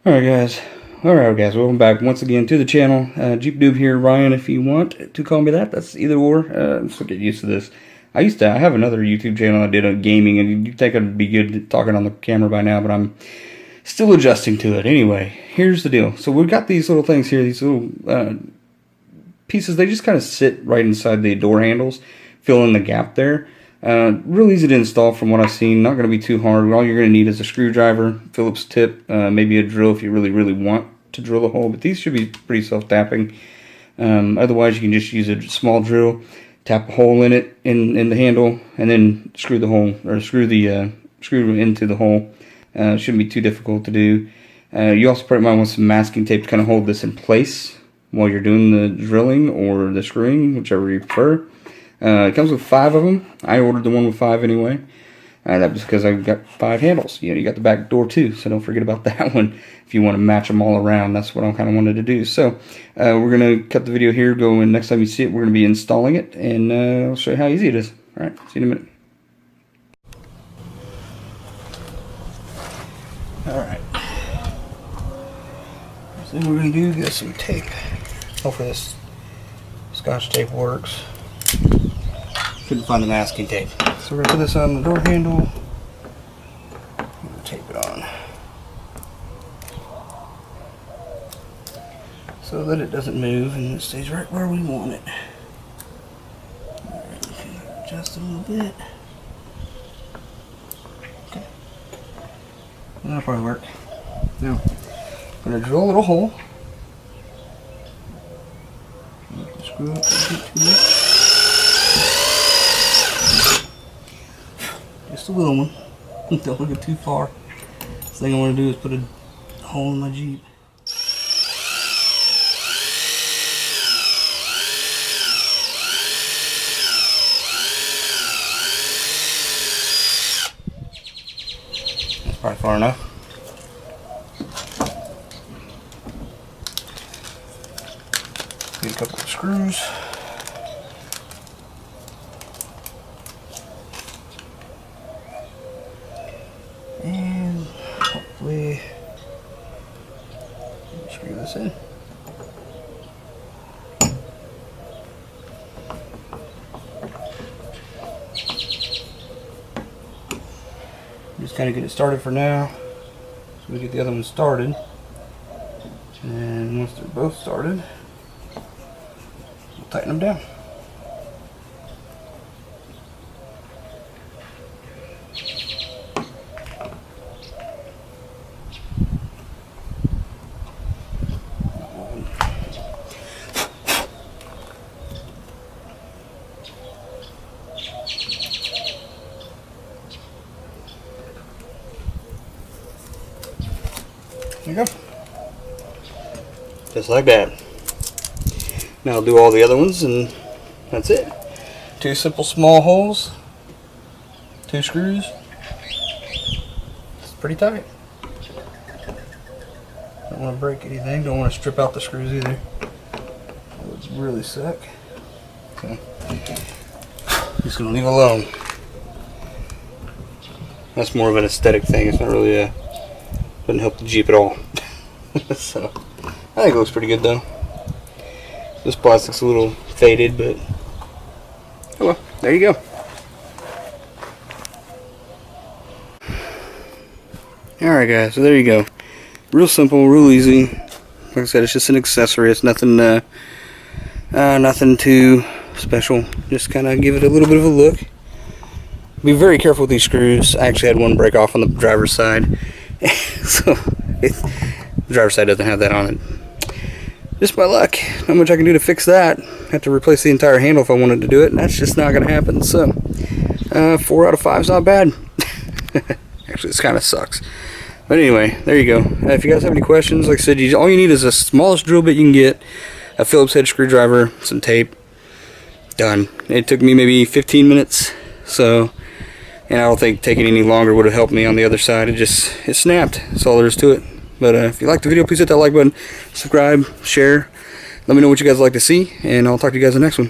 Alright guys, welcome back once again to the channel. Jeep Noob here, Ryan if you want to call me that, that's either or. Just get used to this. I have another YouTube channel I did on gaming, and you'd think I'd be good at talking on the camera by now, but I'm still adjusting to it. Anyway, here's the deal. So we've got these little things here, these little pieces, they just kind of sit right inside the door handles, fill in the gap there. Real easy to install from what I've seen, not going to be too hard. All you're going to need is a screwdriver, Phillips tip, maybe a drill if you really want to drill a hole, but these should be pretty self-tapping. Otherwise you can just use a small drill, tap a hole in it, in the handle, and then screw the hole, or screw into the hole. Shouldn't be too difficult to do. You also probably might want some masking tape to kind of hold this in place while you're doing the drilling or the screwing, whichever you prefer. It comes with 5 of them. I ordered the one with 5 anyway. That was because I've got 5 handles. You got the back door too, so don't forget about that one. If you want to match them all around, that's what I kind of wanted to do. So we're going to cut the video here. Go, and next time you see it, we're going to be installing it, and I'll show you how easy it is. All right, see you in a minute. All right. So what we're going to do is get some tape. Hopefully this Scotch tape works. Couldn't find the masking tape. So we're going to put this on the door handle. Tape it on so that it doesn't move and it stays right where we want it. Alright, adjust it a little bit. Okay. That'll probably work. Now, I'm going to drill a little hole. Screw up a bit too much. Just a little one. Don't look it too far. First thing I want to do is put a hole in my Jeep. That's probably far enough. Get a couple of screws. And hopefully screw this in. Just kind of get it started for now, so we get the other one started. And once they're both started, we'll tighten them down. There you go. Just like that. Now I'll do all the other ones, and that's it. 2 simple small holes, 2 screws. It's pretty tight. Don't want to break anything. Don't want to strip out the screws either. That would really suck. So, just gonna leave it alone. That's more of an aesthetic thing. It's not really doesn't help the Jeep at all. So I think it looks pretty good though. This plastic's a little faded, but oh well, there you go. Alright guys, so there you go. Real simple, real easy. Like I said, it's just an accessory. It's nothing nothing too special. Just kind of give it a little bit of a look. Be very careful with these screws. I actually had one break off on the driver's side. So the driver's side doesn't have that on it. Just by luck. Not much I can do to fix that. Have to replace the entire handle if I wanted to do it, and that's just not going to happen. So 4 out of 5 is not bad. Actually, this kind of sucks. But anyway, there you go. If you guys have any questions, like I said, all you need is the smallest drill bit you can get, a Phillips head screwdriver, some tape. Done. It took me maybe 15 minutes. So, and I don't think taking any longer would have helped me on the other side. It snapped. That's all there is to it. But if you liked the video, please hit that like button, subscribe, share. Let me know what you guys like to see, and I'll talk to you guys in the next one.